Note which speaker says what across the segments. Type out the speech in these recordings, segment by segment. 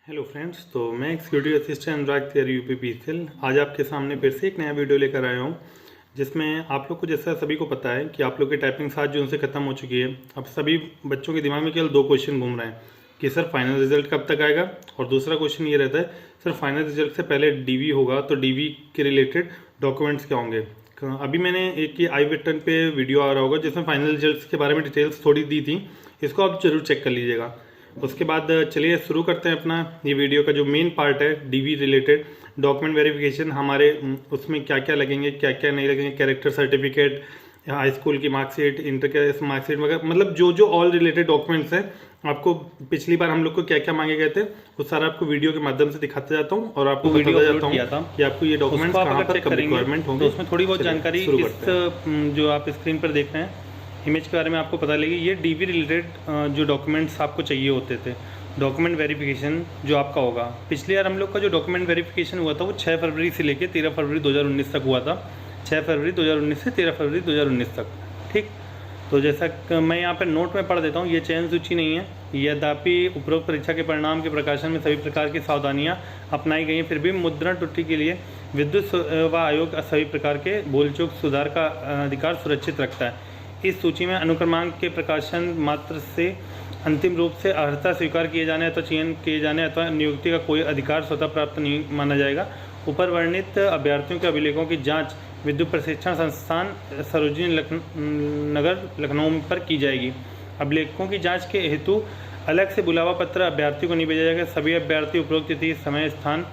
Speaker 1: Hello friends, तो मैं executive assistant अनुराग Tiwari UPPCL आज आपके सामने फिर से एक नया वीडियो लेकर आया हूँ, जिसमें आप लोग को जैसा सभी को पता है कि आप लोग की टाइपिंग 7 जून से ख़त्म हो चुकी है। अब सभी बच्चों के दिमाग में केवल 2 क्वेश्चन घूम रहे हैं कि सर फाइनल रिजल्ट कब तक आएगा, और दूसरा क्वेश्चन ये रहता है सर फाइनल रिजल्ट से पहले डीवी होगा तो डीवी के रिलेटेड डॉक्यूमेंट्स क्या होंगे। अभी मैंने एक ये आई बटन पे वीडियो आ रहा होगा जिसमें फाइनल रिजल्ट के बारे में डिटेल्स थोड़ी दी थी, इसको आप जरूर चेक कर लीजिएगा। उसके बाद चलिए शुरू करते हैं अपना ये वीडियो का जो मेन पार्ट है डीवी रिलेटेड डॉक्यूमेंट वेरिफिकेशन। हमारे उसमें क्या क्या लगेंगे, क्या क्या नहीं लगेंगे, कैरेक्टर सर्टिफिकेट, हाई स्कूल की मार्कशीट, इंटर के मार्कशीट वगैरह, मतलब जो जो ऑल रिलेटेड डॉक्यूमेंट्स हैं। आपको पिछली बार हम लोग को क्या क्या मांगे गए थे वो सारा आपको वीडियो के माध्यम से दिखाता जाता हूँ और आपको बताता जाता हूँ कि आपको ये डॉक्यूमेंट्स कहाँ पर कब रिक्वायरमेंट होंगे।
Speaker 2: उसमें थोड़ी बहुत जानकारी जो आप स्क्रीन पर देख रहे हैं इमेज के बारे में आपको पता लगी। ये डीवी रिलेटेड जो डॉक्यूमेंट्स आपको चाहिए होते थे, डॉक्यूमेंट वेरिफिकेशन जो आपका होगा। पिछले यार हम लोग का जो डॉक्यूमेंट वेरिफिकेशन हुआ था वो 6 फरवरी से लेकर 13 फरवरी 2019 तक हुआ था। 6 फरवरी 2019 से 13 फरवरी 2019 तक, ठीक। तो जैसा मैं यहाँ पर नोट में पढ़ देता हूँ, ये चयन सूची नहीं है। यद्यपि उपरोक्त परीक्षा के परिणाम के प्रकाशन में सभी प्रकार की सावधानियाँ अपनाई गई हैं, फिर भी मुद्रण त्रुटि के लिए विद्युत सेवा आयोग सभी प्रकार के भूल-चूक सुधार का अधिकार सुरक्षित रखता है। इस सूची में अनुक्रमांक के प्रकाशन मात्र से अंतिम रूप से अर्हता स्वीकार किए जाने अथवा चयन किए जाने अथवा नियुक्ति का कोई अधिकार स्वतः प्राप्त नहीं माना जाएगा। ऊपर वर्णित अभ्यर्थियों के अभिलेखों की जांच विद्युत प्रशिक्षण संस्थान सरोजिनी नगर लखनऊ पर की जाएगी। अभिलेखों की जांच के हेतु अलग से बुलावा पत्र अभ्यर्थी को नहीं भेजा जाएगा। सभी अभ्यर्थी उपरोक्त तिथि समय स्थान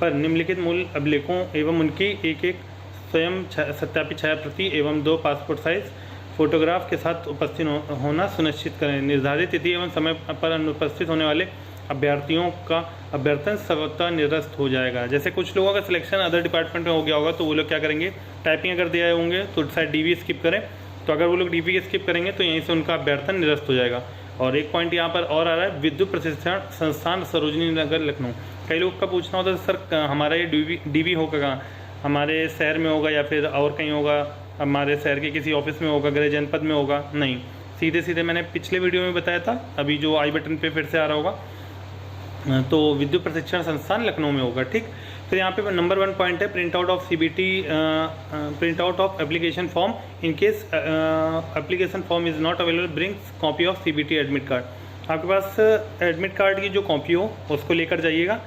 Speaker 2: पर निम्नलिखित मूल अभिलेखों एवं उनकी एक स्वयं सत्यापित छाया प्रति एवं 2 पासपोर्ट साइज फोटोग्राफ के साथ उपस्थित होना सुनिश्चित करें। निर्धारित तिथि एवं समय पर अनुपस्थित होने वाले अभ्यर्थियों का अभ्यर्थन स्वतः निरस्त हो जाएगा। जैसे कुछ लोगों का सिलेक्शन अदर डिपार्टमेंट में हो गया होगा तो वो लोग क्या करेंगे, टाइपिंग अगर दिए होंगे तो शायद डीवी स्किप करें, तो अगर वो लोग डीवी स्किप करेंगे तो यहीं से उनका अभ्यर्थन निरस्त हो जाएगा। और एक पॉइंट यहाँ पर और आ रहा है, विद्युत प्रशिक्षण संस्थान सरोजिनी नगर लखनऊ। कई लोग का पूछना होता है सर हमारा ये डीवी होगा कहाँ, हमारे शहर में होगा या फिर और कहीं होगा, हमारे शहर के किसी ऑफिस में होगा, गृह जनपद में होगा? नहीं, सीधे सीधे मैंने पिछले वीडियो में बताया था, अभी जो आई बटन पे फिर से आ रहा होगा, तो विद्युत प्रशिक्षण संस्थान लखनऊ में होगा, ठीक। फिर यहाँ पे नंबर 1 पॉइंट है print out of CBT, print out of application form in case application form is not available brings copy of CBT admit card. आपके पास एडमिट कार्ड की जो कॉपी हो उसको लेकर जाइएगा।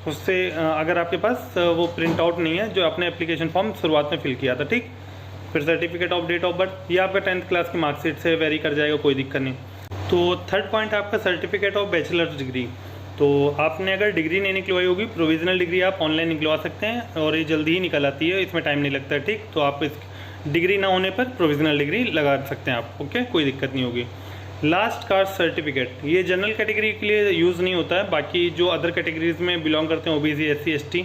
Speaker 2: उससे अगर आपके पास वो प्रिंट आउट नहीं है जो आपने एप्लीकेशन फॉर्म शुरुआत में फिल किया था, ठीक। फिर certificate of date of birth, ये आपका 10th क्लास की मार्कशीट से वेरी कर जाएगा, कोई दिक्कत नहीं। तो थर्ड पॉइंट आपका सर्टिफिकेट ऑफ बैचलर्स डिग्री। तो आपने अगर डिग्री नहीं निकलवाई होगी, प्रोविजनल डिग्री आप ऑनलाइन निकलवा सकते हैं और ये जल्दी ही निकल आती है, इसमें टाइम नहीं लगता है, ठीक। तो आप इस डिग्री ना होने पर प्रोविजनल डिग्री लगा सकते हैं आप, ओके, कोई दिक्कत नहीं होगी। लास्ट कास्ट सर्टिफिकेट, ये जनरल कैटेगरी के लिए यूज़ नहीं होता है, बाकी जो अदर कैटेगरीज में बिलोंग करते हैं ओबीसी SC ST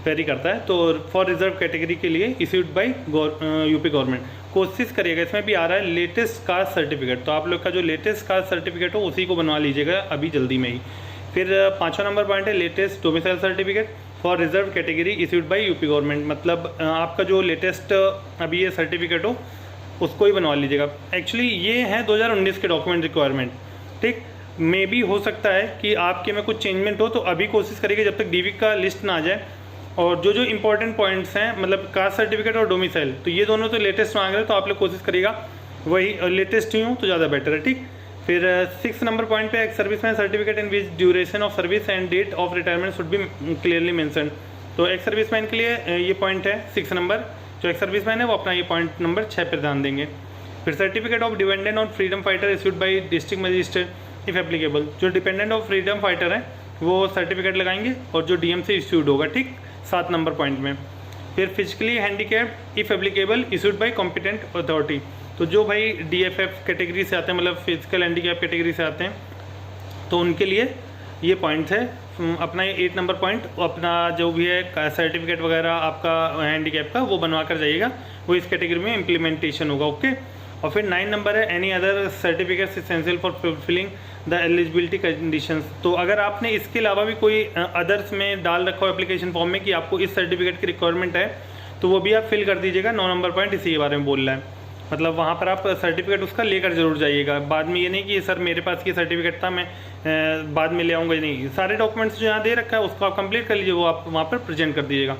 Speaker 2: वेरी करता है। तो फॉर रिजर्व कैटेगरी के लिए इश्यूड बाय यूपी गवर्नमेंट। कोशिश करिएगा, इसमें भी आ रहा है लेटेस्ट कास्ट सर्टिफिकेट, तो आप लोग का जो लेटेस्ट कास्ट सर्टिफिकेट हो उसी को बनवा लीजिएगा अभी जल्दी में ही। फिर 5वां नंबर पॉइंट है latest domicile certificate for reserve category issued by UP government. मतलब आपका जो लेटेस्ट अभी ये सर्टिफिकेट हो उसको ही बनवा लीजिएगा। एक्चुअली ये है 2019 के डॉक्यूमेंट रिक्वायरमेंट, ठीक। मे भी हो सकता है कि आपके में कुछ चेंजमेंट हो, तो अभी कोशिश करिएगा जब तक डीवी का लिस्ट ना आ जाए। और जो जो इंपॉर्टेंट पॉइंट्स हैं, मतलब कास्ट सर्टिफिकेट और डोमिसाइल, तो ये दोनों तो लेटेस्ट मांग रहे हैं, तो आप लोग कोशिश करिएगा वही लेटेस्ट ही हो तो ज़्यादा बेटर है, ठीक। फिर 6 नंबर पॉइंट पे एक service man certificate in which duration of service and date of retirement should be clearly mention. तो एक सर्विस मैन के लिए ये पॉइंट है 6 नंबर, जो एक सर्विस मैन है वो अपना ये पॉइंट नंबर 6 पर ध्यान देंगे। फिर certificate of dependent on freedom fighter issued by district magistrate if applicable. जो डिपेंडेंट ऑफ फ्रीडम फाइटर है वो सर्टिफिकेट लगाएंगे और जो डीएम से इश्यूड होगा, ठीक, 7 नंबर पॉइंट में। फिर physically handicapped if applicable issued by competent authority. तो जो भाई DFF कैटेगरी से आते हैं, मतलब फिजिकल हैंडीकैप कैटेगरी से आते हैं, तो उनके लिए ये पॉइंट है अपना ये 8 नंबर पॉइंट, अपना जो भी है सर्टिफिकेट वगैरह आपका हैंडीकैप का वो बनवा कर जाइएगा, वो इस कैटेगरी में इम्प्लीमेंटेशन होगा, ओके। और फिर 9 नंबर है any other certificates essential for fulfilling the eligibility conditions. तो अगर आपने इसके अलावा भी कोई अदर्स में डाल रखा हो एप्लीकेशन फॉर्म में कि आपको इस सर्टिफिकेट की रिक्वायरमेंट है, तो वो भी आप फिल कर दीजिएगा। 9 नंबर पॉइंट इसी के बारे में बोल रहा है। मतलब वहाँ पर आप सर्टिफिकेट उसका लेकर जरूर जाइएगा। बाद में ये नहीं कि सर मेरे पास ये सर्टिफिकेट था, मैं बाद में ले आऊँगा, नहीं, सारे डॉक्यूमेंट्स जो यहाँ दे रखा है उसको आप कंप्लीट कर लीजिए, वो आप वहाँ पर प्रेजेंट कर दीजिएगा।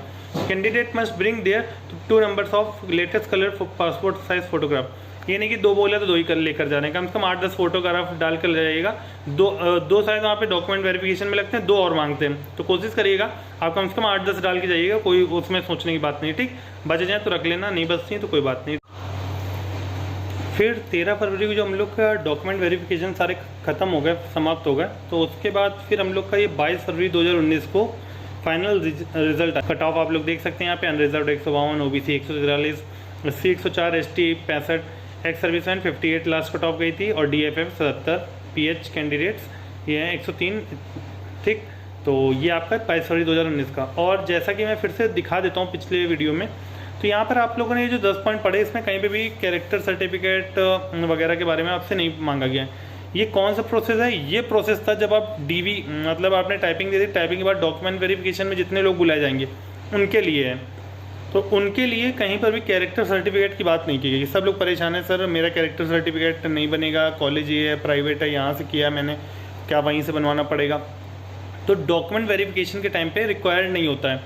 Speaker 2: Candidate must bring their 2 numbers of latest colour passport size photograph. ये नहीं कि 2 बोला तो 2 ही लेकर जाने, कम से कम 8-10 फोटोग्राफ डाल कर जाइएगा। दो शायद वहाँ पे डॉक्यूमेंट वेरिफिकेशन में लगते हैं, 2 और मांगते हैं, तो कोशिश करिएगा आप कम से कम 8-10 डाल के जाइएगा, कोई उसमें सोचने की बात नहीं, ठीक। बच जाए तो रख लेना, नहीं बचती है तो कोई बात नहीं। फिर 13 फरवरी को जो हम लोग का डॉक्यूमेंट वेरिफिकेशन सारे ख़त्म हो गए, समाप्त हो गए, तो उसके बाद फिर हम लोग का ये 22 फरवरी 2019 को फाइनल रिजल्ट कट ऑफ आप लोग देख सकते हैं यहाँ पे। Unreserved 152, OBC 143, SC 104, ST 65, ex serviceman 58 last cut off गई थी, और DFF 77, PH कैंडिडेट्स ये हैं 103, ठीक। तो ये आपका 22 फरवरी 2019 का। और जैसा कि मैं फिर से दिखा देता हूँ पिछले वीडियो में, तो यहाँ पर आप लोगों ने ये जो 10 पॉइंट पढ़े, इसमें कहीं पे भी कैरेक्टर सर्टिफिकेट वगैरह के बारे में आपसे नहीं मांगा गया है। ये कौन सा प्रोसेस है? ये प्रोसेस था जब आप DV मतलब आपने टाइपिंग दे दी, टाइपिंग के बाद डॉक्यूमेंट वेरिफिकेशन में जितने लोग बुलाए जाएंगे उनके लिए है। तो उनके लिए कहीं पर भी कैरेक्टर सर्टिफिकेट की बात नहीं की गई। सब लोग परेशान है, सर मेरा कैरेक्टर सर्टिफिकेट नहीं बनेगा, कॉलेज ये है, प्राइवेट है, यहाँ से किया मैंने, क्या वहीं से बनवाना पड़ेगा? तो डॉक्यूमेंट वेरिफिकेशन के टाइम पे रिक्वायर्ड नहीं होता है,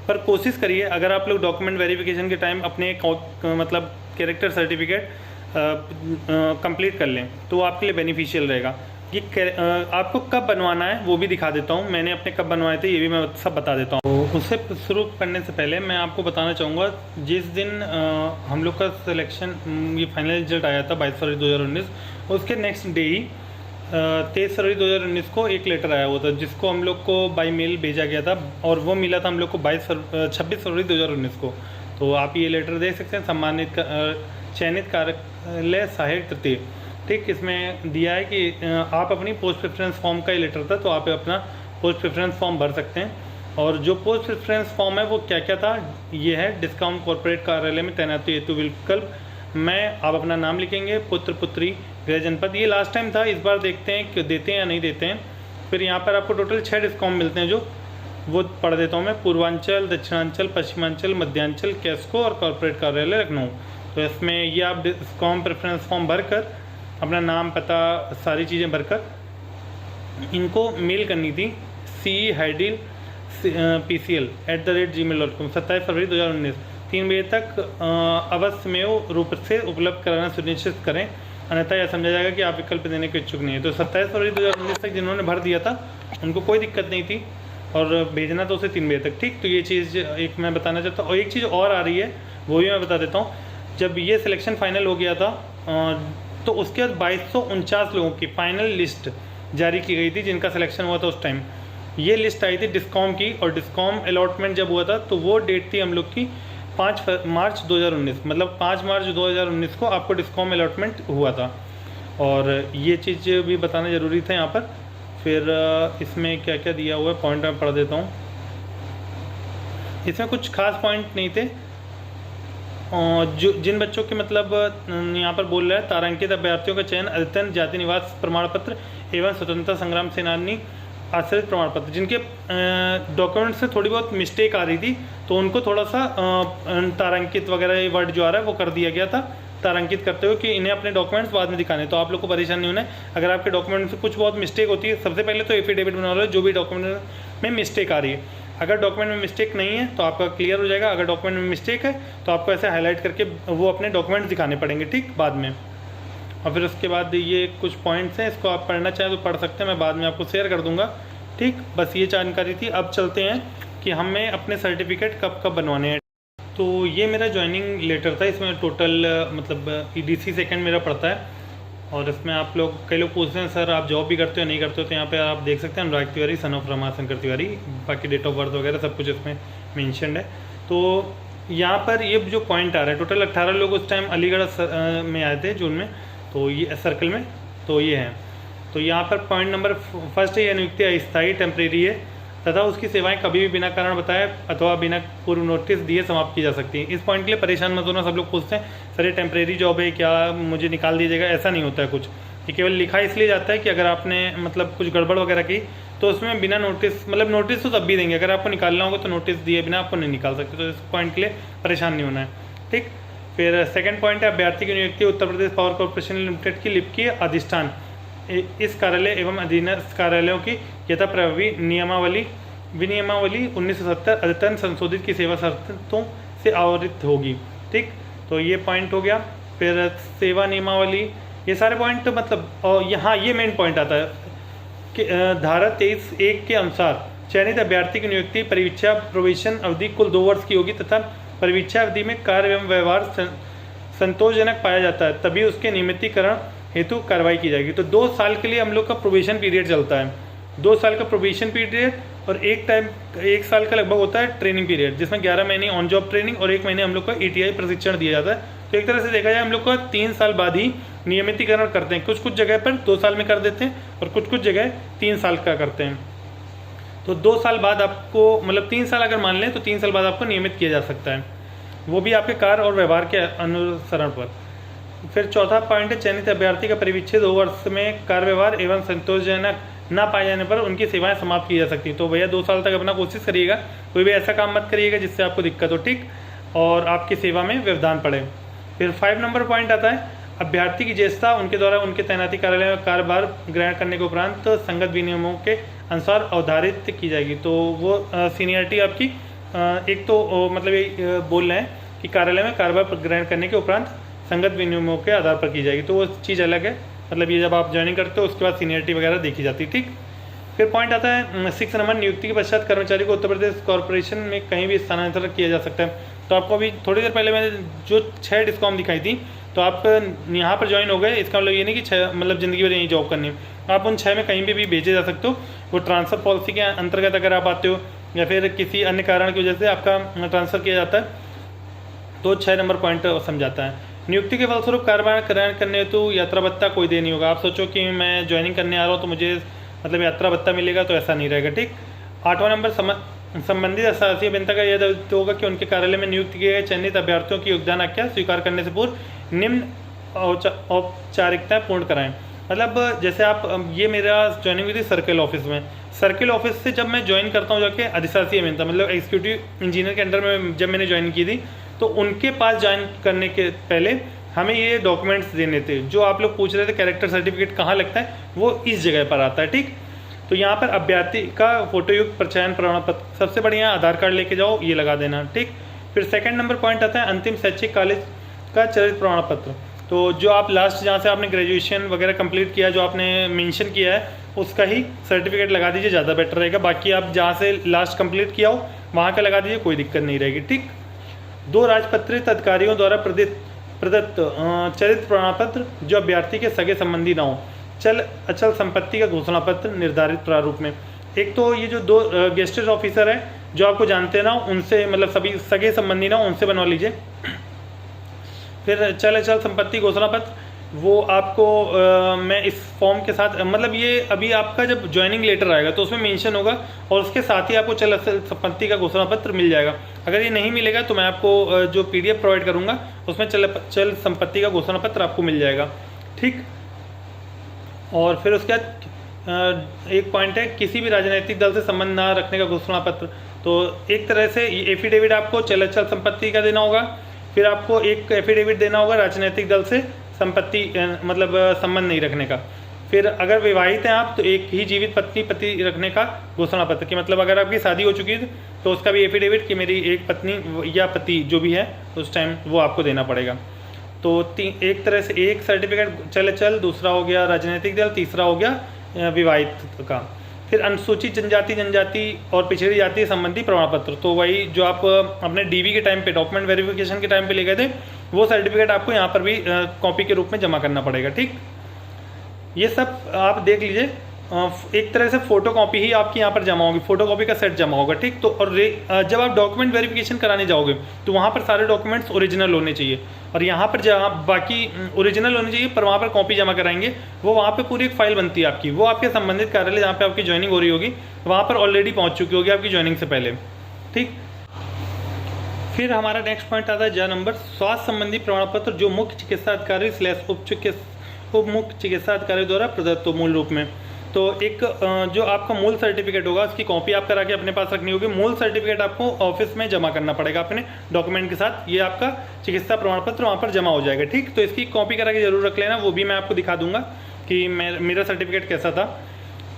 Speaker 2: पर कोशिश करिए अगर आप लोग डॉक्यूमेंट वेरिफिकेशन के टाइम अपने मतलब कैरेक्टर सर्टिफिकेट कंप्लीट कर लें तो वो आपके लिए बेनिफिशियल रहेगा। ये आपको कब बनवाना है वो भी दिखा देता हूँ, मैंने अपने कब बनवाए थे ये भी मैं सब बता देता हूँ। तो उससे शुरू करने से पहले मैं आपको बताना चाहूँगा, जिस दिन हम लोग का सिलेक्शन ये फाइनल रिजल्ट आया था 22 फरवरी 2019, उसके नेक्स्ट डे ही 23 फरवरी 2019 को एक लेटर आया हुआ था जिसको हम लोग को बाई मेल भेजा गया था, और वो मिला था हम लोग को 26 फरवरी 2019 को। तो आप ये लेटर देख सकते हैं, सम्मानित चयनित कार्यालय सहायक तृतीय, ठीक। इसमें दिया है कि आप अपनी पोस्ट प्रेफरेंस फॉर्म का ही लेटर था, तो आप अपना पोस्ट प्रेफरेंस फॉर्म भर सकते हैं। और जो पोस्ट प्रेफरेंस फॉर्म है वो क्या क्या था, ये है डिस्काउंट कॉर्पोरेट कार्यालय में तैनाती हेतु विकल्प में आप अपना नाम लिखेंगे, पुत्र पुत्री गृह जनपद, ये लास्ट टाइम था, इस बार देखते हैं कि देते हैं या नहीं देते हैं। फिर यहाँ पर आपको टोटल 6 डिस्काउंट मिलते हैं, जो वो पढ़ देता हूँ मैं। पूर्वांचल, दक्षिणांचल, पश्चिमांचल, मध्यांचल, कैस्को और कॉर्पोरेट कार्यालय लखनऊ। तो इसमें ये आप डिस्काउंट प्रेफरेंस फॉर्म भरकर अपना नाम, पता, सारी चीज़ें भरकर इनको मेल करनी थी CEHIDIL@gmail.com 27 फरवरी 2019 3 बजे तक अवश्यमेव रूप से उपलब्ध कराना सुनिश्चित करें, अन्यथा यह समझा जाएगा कि आप विकल्प देने के इच्छुक नहीं है। तो 27 फरवरी 2019 तक जिन्होंने भर दिया था उनको कोई दिक्कत नहीं थी, और भेजना तो उसे 3 बजे तक, ठीक। तो ये चीज़ एक मैं बताना चाहता हूँ। और एक चीज़ और आ रही है वो भी मैं बता देता हूँ। जब ये सिलेक्शन फाइनल हो गया था तो उसके बाद 2249 लोगों की फाइनल लिस्ट जारी की गई थी जिनका सिलेक्शन हुआ था उस टाइम। ये लिस्ट आई थी डिस्कॉम की, और डिस्कॉम अलॉटमेंट जब हुआ था तो वो डेट थी हम लोग की 5 मार्च 2019, मतलब 5 मार्च 2019 को आपको डिस्कॉम अलॉटमेंट हुआ था। और ये चीज़ भी बताना ज़रूरी था यहाँ पर। फिर इसमें क्या क्या दिया हुआ है पॉइंट मैं पढ़ देता हूँ। इसमें कुछ खास पॉइंट नहीं थे, जो जिन बच्चों के मतलब यहाँ पर बोल रहा है तारांकित अभ्यर्थियों का चयन अद्यतन जाति निवास प्रमाण पत्र एवं स्वतंत्रता संग्राम सेनानी आश्रित प्रमाण पत्र, जिनके डॉक्यूमेंट से थोड़ी बहुत मिस्टेक आ रही थी तो उनको थोड़ा सा तारांकित वगैरह ये वर्ड जो आ रहा है वो कर दिया गया था, तारांकित करते हुए कि इन्हें अपने डॉक्यूमेंट्स बाद में दिखाने। तो आप लोग को परेशान नहीं होना है अगर आपके डॉक्यूमेंट से कुछ बहुत मिस्टेक होती है। सबसे पहले तो एफिडेविट बना लो जो भी डॉक्यूमेंट में मिस्टेक आ रही है। अगर डॉक्यूमेंट में मिस्टेक नहीं है तो आपका क्लियर हो जाएगा, अगर डॉक्यूमेंट में मिस्टेक है तो आपको ऐसे हाईलाइट करके वो अपने डॉक्यूमेंट्स दिखाने पड़ेंगे, ठीक, बाद में। और फिर उसके बाद ये कुछ पॉइंट्स हैं, इसको आप पढ़ना चाहें तो पढ़ सकते हैं, मैं बाद में आपको शेयर कर दूंगा, ठीक। बस ये जानकारी थी। अब चलते हैं कि हमें अपने सर्टिफिकेट कब कब बनवाने हैं। तो ये मेरा ज्वाइनिंग लेटर था, इसमें टोटल मतलब EDC सेकेंड मेरा पड़ता है। और इसमें आप लोग कई लोग पूछते हैं सर आप जॉब भी करते हो नहीं करते हो, तो यहाँ पे आप देख सकते हैं अनुराग तिवारी सन ऑफ रमाशंकर तिवारी, बाकी डेट ऑफ बर्थ वगैरह सब कुछ इसमें मेंशन्ड है। तो यहाँ पर ये जो पॉइंट आ रहा है, टोटल 18 लोग उस टाइम अलीगढ़ में आए थे जून में, तो ये सर्कल में, तो ये हैं। तो यहाँ पर पॉइंट नंबर फर्स्ट है, यह नियुक्ति अस्थायी टेम्परेरी है तथा उसकी सेवाएं कभी भी बिना कारण बताए अथवा बिना पूर्व नोटिस दिए समाप्त की जा सकती हैं। इस पॉइंट के लिए परेशान मत होना। सब लोग पूछते हैं सर ये टेम्परेरी जॉब है क्या, मुझे निकाल दीजिएगा, ऐसा नहीं होता है कुछ। ये केवल लिखा इसलिए जाता है कि अगर आपने मतलब कुछ गड़बड़ वगैरह की तो उसमें बिना नोटिस, मतलब नोटिस तो तब भी देंगे, अगर आपको निकालना होगा तो नोटिस दिए बिना आपको नहीं निकाल सकते। तो इस पॉइंट के लिए परेशान नहीं होना है, ठीक। फिर सेकंड पॉइंट है अभ्यर्थी की नियुक्ति Uttar Pradesh power corporation limited की लिप की अधिष्ठान इस कार्यालय एवं अधीनस्थ कार्यालयों की यथा प्रभावी नियमावली विनियमावली 1970 अद्यतन संशोधित की सेवा शर्तों से आवरित होगी। ठीक, तो ये पॉइंट हो गया। फिर सेवा नियमावली, ये सारे पॉइंट मतलब, और यहाँ ये मेन पॉइंट आता है कि धारा 23(1) के अनुसार चयनित अभ्यर्थी की नियुक्ति परीक्षा प्रोबेशन अवधि कुल 2 वर्ष की होगी तथा परीक्षा अवधि में कार्य एवं व्यवहार संतोषजनक पाया जाता है तभी उसके नियमितीकरण हेतु कार्रवाई की जाएगी। तो 2 साल के लिए हम लोग का प्रोबेशन पीरियड चलता है, 2 साल का प्रोबेशन पीरियड और 1 साल का लगभग होता है ट्रेनिंग पीरियड, जिसमें 11 महीने ऑन जॉब ट्रेनिंग और 1 महीने हम लोग को ETI प्रशिक्षण दिया जाता है। तो एक तरह से देखा जाए हम लोग को 3 साल बाद ही नियमितीकरण करते हैं, कुछ जगह पर 2 साल में कर देते हैं और कुछ जगह 3 साल का करते हैं। तो 2 साल बाद आपको मतलब 3 साल अगर मान लें तो 3 साल बाद आपको नियमित किया जा सकता है, वो भी आपके कार्य और व्यवहार के अनुसरण पर। फिर चौथा पॉइंट है चयनित अभ्यर्थी का परिविच्छेद 2 वर्ष में कार्य व्यवहार एवं संतोषजनक ना पाए जाने पर उनकी सेवाएं समाप्त की जा सकती। तो भैया 2 साल तक अपना कोशिश करिएगा, कोई भी ऐसा काम मत करिएगा जिससे आपको दिक्कत हो, ठीक, और आपकी सेवा में व्यवधान पड़े। फिर 5 नंबर पॉइंट आता है अभ्यर्थी की ज्येष्ठता उनके द्वारा उनके तैनाती कार्यालय में कार्यभार ग्रहण करने के उपरांत संगत विनियमों के अनुसार अवधारित की जाएगी। तो वो सीनियरिटी आपकी एक तो मतलब ये बोल रहे हैं कि कार्यालय में कार्यभार ग्रहण करने के उपरांत संगत विनियमों के आधार पर की जाएगी, तो वो चीज़ अलग है। मतलब ये जब आप ज्वाइनिंग करते हो उसके बाद सीनियरिटी वगैरह देखी जाती है, ठीक। फिर पॉइंट आता है 6 नंबर नियुक्ति के पश्चात कर्मचारी को उत्तर प्रदेश कॉर्पोरेशन में कहीं भी स्थानांतरित किया जा सकता है। तो आपको अभी थोड़ी देर पहले मैंने जो 6 डिस्कॉम दिखाई थी, तो आप यहाँ पर ज्वाइन हो गए, इसका मतलब ये नहीं कि 6 मतलब ज़िंदगी भर यहीं जॉब करनी है, आप उन 6 में कहीं भी भेजे जा सकते हो। वो ट्रांसफ़र पॉलिसी के अंतर्गत अगर आप आते हो या फिर किसी अन्य कारण की वजह से आपका ट्रांसफ़र किया जाता है, तो 6 नंबर पॉइंट समझाता है। नियुक्ति के फलस्वरूप कार्यभार ग्रहण करने हेतु यात्रा भत्ता कोई दे नहीं होगा। आप सोचो कि मैं ज्वाइनिंग करने आ रहा हूँ तो मुझे मतलब यात्रा भत्ता मिलेगा, तो ऐसा नहीं रहेगा, ठीक। 8वां नंबर संबंधित शासकीय अभियंता का यह दायित्व होगा कि उनके कार्यालय में नियुक्त किए गए चयनित अभ्यर्थियों की योगदान आज्ञा स्वीकार करने से पूर्व निम्न औपचारिकताएं पूर्ण कराएं। मतलब जैसे आप ये मेरा ज्वाइनिंग हुई थी सर्किल ऑफिस में, सर्किल ऑफिस से जब मैं ज्वाइन करता हूँ जाके अधिशासी अभियंता मतलब एग्जीक्यूटिव इंजीनियर के अंडर में जब मैंने ज्वाइन की थी, तो उनके पास ज्वाइन करने के पहले हमें ये डॉक्यूमेंट्स देने थे। जो आप लोग पूछ रहे थे कैरेक्टर सर्टिफिकेट कहाँ लगता है, वो इस जगह पर आता है, ठीक। तो यहाँ पर अभ्यर्थी का फोटोयुक्त प्रचयन प्रमाण पत्र, सबसे बढ़िया आधार कार्ड लेके जाओ, ये लगा देना, ठीक। फिर सेकंड नंबर पॉइंट आता है अंतिम शैक्षिक कॉलेज का चरित्र प्रमाण पत्र। तो जो आप लास्ट जहाँ से आपने ग्रेजुएशन वगैरह कंप्लीट किया, जो आपने मेंशन किया है, उसका ही सर्टिफिकेट लगा दीजिए, ज़्यादा बेटर रहेगा। बाकी आप जहाँ से लास्ट कंप्लीट किया हो वहाँ का लगा दीजिए, कोई दिक्कत नहीं रहेगी, ठीक। 2 राजपत्रित अधिकारियों द्वारा प्रदत्त चरित्र प्रमाण पत्र जो अभ्यर्थी के सगे संबंधी ना हो, चल अचल संपत्ति का घोषणा पत्र निर्धारित प्रारूप में। एक तो ये जो 2 गेस्टेड ऑफिसर है जो आपको जानते ना हो, उनसे मतलब सभी सगे संबंधी ना हो, उनसे बनवा लीजिए। फिर चल अचल संपत्ति घोषणा पत्र, वो आपको मैं इस फॉर्म के साथ मतलब ये अभी आपका जब ज्वाइनिंग लेटर आएगा तो उसमें मेंशन होगा और उसके साथ ही आपको चल अचल संपत्ति का घोषणा पत्र मिल जाएगा। अगर ये नहीं मिलेगा तो मैं आपको जो PDF प्रोवाइड करूँगा उसमें चल संपत्ति का घोषणा पत्र आपको मिल जाएगा, ठीक। और फिर उसके बाद एक पॉइंट है किसी भी राजनीतिक दल से संबंध ना रखने का घोषणा पत्र। तो एक तरह से एफिडेविट आपको चल अचल संपत्ति का देना होगा, फिर आपको एक एफिडेविट देना होगा राजनीतिक दल से संपत्ति मतलब संबंध नहीं रखने का। फिर अगर विवाहित हैं आप तो एक ही जीवित पत्नी पति रखने का घोषणा पत्र, कि मतलब अगर आपकी शादी हो चुकी है तो उसका भी एफिडेविट कि मेरी एक पत्नी या पति जो भी है उस टाइम वो आपको देना पड़ेगा। तो एक तरह से एक सर्टिफिकेट चल अचल, दूसरा हो गया राजनीतिक दल, तीसरा हो गया विवाहित का। फिर अनुसूचित जनजाति और पिछड़ी जाति संबंधी प्रमाण पत्र, तो वही जो आप अपने DV के टाइम पे डॉक्यूमेंट वेरिफिकेशन के टाइम पे ले गए थे, वो सर्टिफिकेट आपको यहाँ पर भी कॉपी के रूप में जमा करना पड़ेगा, ठीक। ये सब आप देख लीजिए, एक तरह से फोटो कॉपी ही आपकी यहाँ पर जमा होगी, फोटो कॉपी का सेट जमा होगा, ठीक। तो और जब आप डॉक्यूमेंट वेरिफिकेशन कराने जाओगे तो वहाँ पर सारे डॉक्यूमेंट्स ओरिजिनल होने चाहिए, और यहाँ पर जहाँ बाकी ओरिजिनल होने चाहिए पर वहाँ पर कॉपी जमा कराएंगे, वो वहाँ पे पूरी एक फाइल बनती है आपकी, वो आपके संबंधित कार्यालय जहाँ पे आपकी ज्वाइनिंग हो रही होगी वहाँ पर ऑलरेडी पहुँच चुकी होगी आपकी ज्वाइनिंग से पहले, ठीक। फिर हमारा नेक्स्ट पॉइंट आता है ज नंबर स्वास्थ्य संबंधी प्रमाण पत्र जो मुख्य चिकित्सा अधिकारी / उप मुख्य चिकित्सा अधिकारी द्वारा प्रदत्त हो मूल रूप में। तो एक जो आपका मूल सर्टिफिकेट होगा उसकी कॉपी आप करा के अपने पास रखनी होगी। मूल सर्टिफिकेट आपको ऑफिस में जमा करना पड़ेगा अपने डॉक्यूमेंट के साथ। ये आपका चिकित्सा प्रमाण पत्र वहाँ पर जमा हो जाएगा, ठीक। तो इसकी कॉपी करा के जरूर रख लेना, वो भी मैं आपको दिखा दूंगा कि मेरा सर्टिफिकेट कैसा था।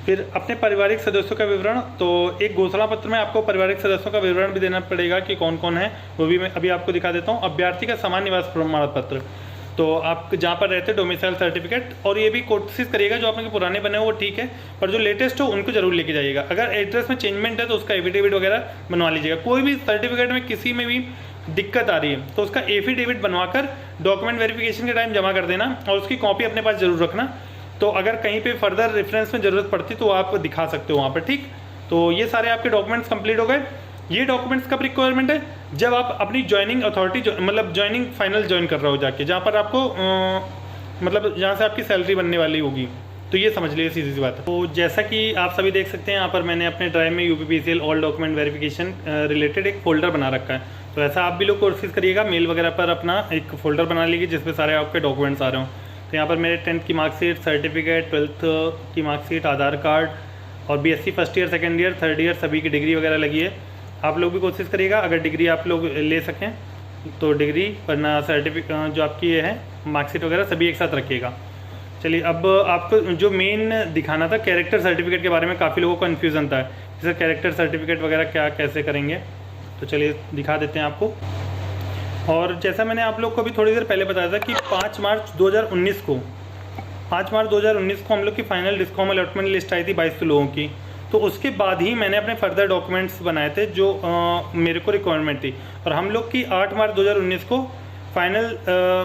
Speaker 2: फिर अपने पारिवारिक सदस्यों का विवरण, तो एक घोषणा पत्र में आपको पारिवारिक सदस्यों का विवरण भी देना पड़ेगा कि कौन कौन है, वो भी मैं अभी आपको दिखा देता हूँ। अभ्यर्थी का समान निवास प्रमाण पत्र, तो आप जहाँ पर रहते हैं डोमिसाइल सर्टिफिकेट, और ये भी कोशिश करिएगा जो आपके पुराने बने हो वो ठीक है, पर जो लेटेस्ट हो उनको जरूर लेके जाइएगा। अगर एड्रेस में चेंजमेंट है तो उसका एफिडेविट वगैरह बनवा लीजिएगा। कोई भी सर्टिफिकेट में किसी में भी दिक्कत आ रही है तो उसका एफिडेविट बनवाकर डॉक्यूमेंट वेरिफिकेशन के टाइम जमा कर देना, और उसकी कॉपी अपने पास जरूर रखना। तो अगर कहीं पे फर्दर रेफरेंस में ज़रूरत पड़ती तो आप दिखा सकते हो वहाँ पर, ठीक। तो ये सारे आपके डॉक्यूमेंट्स कंप्लीट हो गए। ये डॉक्यूमेंट्स कब रिक्वायरमेंट है, जब आप अपनी ज्वाइनिंग अथॉरिटी मतलब ज्वाइनिंग फाइनल ज्वाइन कर रहे हो जाके, जहाँ पर आपको मतलब जहाँ से आपकी सैलरी बनने वाली होगी, तो ये समझ लीजिए, सीधी सी बात है। तो जैसा कि आप सभी देख सकते हैं यहाँ पर मैंने अपने ड्राइव में UPPCL all document verification related एक फोल्डर बना रखा है। तो ऐसा आप भी लोग कोशिश करिएगा, मेल वगैरह पर अपना एक फोल्डर बना लीजिए जिसमें सारे आपके डॉक्यूमेंट्स आ रहे हों। तो यहाँ पर मेरे 10th की मार्कशीट, सर्टिफिकेट, 12th की मार्कशीट, आधार कार्ड और BSc first year, second year, third year सभी की डिग्री वगैरह लगी है। आप लोग भी कोशिश करिएगा अगर डिग्री आप लोग ले सकें तो डिग्री, वरना सर्टिफिकेट जो आपकी ये है मार्कशीट वगैरह सभी एक साथ रखिएगा। चलिए, अब आपको जो मेन दिखाना था कैरेक्टर सर्टिफिकेट के बारे में काफ़ी लोगों को कन्फ्यूज़न था, जैसे कैरेक्टर सर्टिफिकेट वगैरह क्या कैसे करेंगे, तो चलिए दिखा देते हैं आपको। और जैसा मैंने आप लोग को अभी थोड़ी देर पहले बताया था कि 5 मार्च 2019 को हम लोग की फाइनल डिस्कॉम अलॉटमेंट लिस्ट आई थी 2200 लोगों की। तो उसके बाद ही मैंने अपने फर्दर डॉक्यूमेंट्स बनाए थे जो मेरे को रिक्वायरमेंट थी, और हम लोग की 8 मार्च 2019 को फाइनल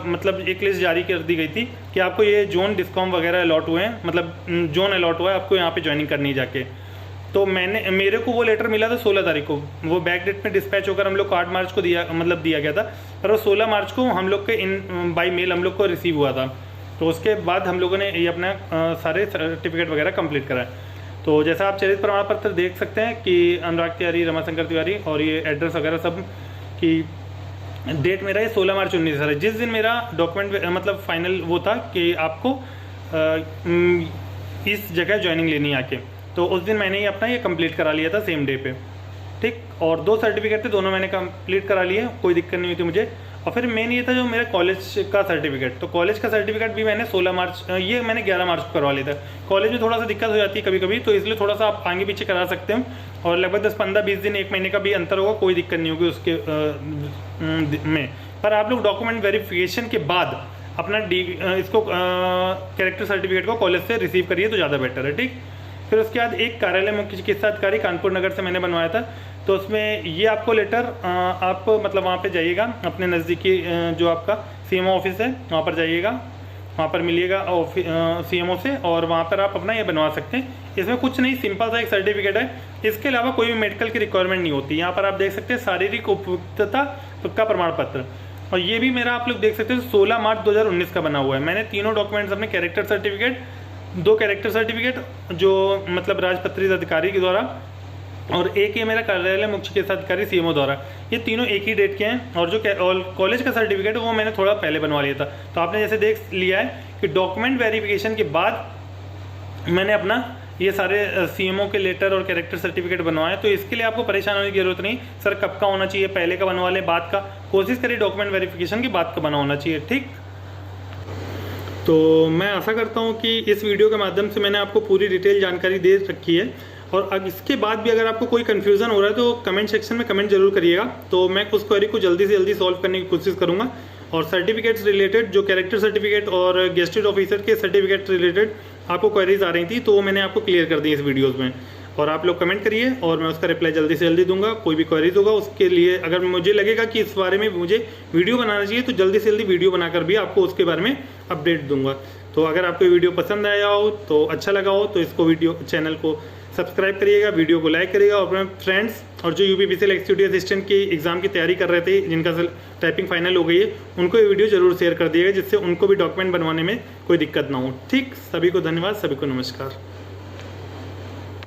Speaker 2: मतलब एक लिस्ट जारी कर दी गई थी कि आपको ये जोन डिस्कॉम वगैरह अलॉट हुए हैं, मतलब जोन अलॉट हुआ है, आपको यहाँ पे ज्वाइनिंग करनी जाके। तो मेरे को वो लेटर मिला था 16 तारीख को, वो बैक डेट में डिस्पैच होकर हम लोग को 8 मार्च को दिया गया था, पर वो 16 मार्च को हम लोग के बाई मेल हम लोग को रिसीव हुआ था। तो उसके बाद हम लोगों ने ये अपना सारे सर्टिफिकेट वगैरह कंप्लीट कराए। तो जैसा आप चयनित प्रमाण पत्र देख सकते हैं कि अनुराग तिवारी, रमाशंकर तिवारी, और ये एड्रेस वगैरह सब की डेट मेरा ये 16 मार्च 19 है। जिस दिन मेरा डॉक्यूमेंट मतलब फाइनल वो था कि आपको इस जगह ज्वाइनिंग लेनी आके, तो उस दिन मैंने ये अपना ये कंप्लीट करा लिया था सेम डे पे, ठीक। और 2 सर्टिफिकेट थे, दोनों मैंने कंप्लीट करा लिए, कोई दिक्कत नहीं हुई थी मुझे। और फिर मेन ये था जो मेरा कॉलेज का सर्टिफिकेट, तो कॉलेज का सर्टिफिकेट भी मैंने 16 मार्च ये मैंने 11 मार्च को करवा लिया था। कॉलेज में थोड़ा सा दिक्कत हो जाती है कभी कभी, तो इसलिए थोड़ा सा आप आगे पीछे करा सकते हैं, और लगभग 10-15-20 दिन 1 महीने का भी अंतर होगा, कोई दिक्कत नहीं होगी उसके में। पर आप लोग डॉक्यूमेंट वेरिफिकेशन के बाद अपना इसको कैरेक्टर सर्टिफिकेट को कॉलेज से रिसीव करिए तो ज़्यादा बेटर है, ठीक। फिर उसके बाद एक कार्यालय मुख्य चिकित्सा अधिकारी कानपुर नगर से मैंने बनवाया था, तो उसमें ये आपको लेटर आप मतलब वहाँ पे जाइएगा, अपने नज़दीकी जो आपका सीएमओ ऑफिस है वहाँ पर जाइएगा, वहाँ पर मिलिएगा सीएमओ से, और वहाँ पर आप अपना ये बनवा सकते हैं। इसमें कुछ नहीं, सिंपल सा एक सर्टिफिकेट है, इसके अलावा कोई भी मेडिकल की रिक्वायरमेंट नहीं होती। यहाँ पर आप देख सकते हैं शारीरिक उपयुक्तता का प्रमाण पत्र, और ये भी मेरा आप लोग देख सकते हैं 16 मार्च 2019 का बना हुआ है। मैंने तीनों डॉक्यूमेंट्स अपने कैरेक्टर सर्टिफिकेट, 2 कैरेक्टर सर्टिफिकेट जो मतलब राजपत्रित अधिकारी के द्वारा, और एक ये मेरा कार्यालय मुख्य चिकित्सा अधिकारी सीएमओ द्वारा, ये तीनों एक ही डेट के हैं। और जो कॉलेज का सर्टिफिकेट है वो मैंने थोड़ा पहले बनवा लिया था। तो आपने जैसे देख लिया है कि डॉक्यूमेंट वेरिफिकेशन के बाद मैंने अपना ये सारे सीएमओ के लेटर और कैरेक्टर सर्टिफिकेट बनवाए। तो इसके लिए आपको परेशान होने की जरूरत नहीं, सर कब का होना चाहिए, पहले का बनवा लें, बाद का, कोशिश करिए डॉक्यूमेंट वेरिफिकेशन के बाद का बना होना चाहिए, ठीक। तो मैं आशा करता हूँ कि इस वीडियो के माध्यम से मैंने आपको पूरी डिटेल जानकारी दे रखी है, और अब इसके बाद भी अगर आपको कोई कन्फ्यूज़न हो रहा है तो कमेंट सेक्शन में कमेंट जरूर करिएगा, तो मैं उस क्वेरी को जल्दी से जल्दी सॉल्व करने की कोशिश करूँगा। और सर्टिफिकेट्स रिलेटेड जो कैरेक्टर सर्टिफिकेट और गेस्टेड ऑफिसर के सर्टिफिकेट रिलेटेड आपको क्वेरीज आ रही थी, तो वो मैंने आपको क्लियर कर दी इस वीडियोज़ में, और आप लोग कमेंट करिए और मैं उसका रिप्लाई जल्दी से जल्दी दूंगा। कोई भी क्वेरीज होगा उसके लिए अगर मुझे लगेगा कि इस बारे में मुझे वीडियो बनाना चाहिए तो जल्दी से जल्दी वीडियो बनाकर भी आपको उसके बारे में अपडेट दूंगा। तो अगर आपको वीडियो पसंद आया हो, तो अच्छा लगा हो, तो इसको चैनल को सब्सक्राइब करिएगा, वीडियो को लाइक करिएगा, और अपने फ्रेंड्स और जो यूपीपीसीएल एक्जीक्यूटिव असिस्टेंट की एग्जाम की तैयारी कर रहे थे, जिनका टाइपिंग फाइनल हो गई है, उनको ये वीडियो जरूर शेयर कर दिएगा, जिससे उनको भी डॉक्यूमेंट बनवाने में कोई दिक्कत ना हो, ठीक। सभी को धन्यवाद, सभी को नमस्कार।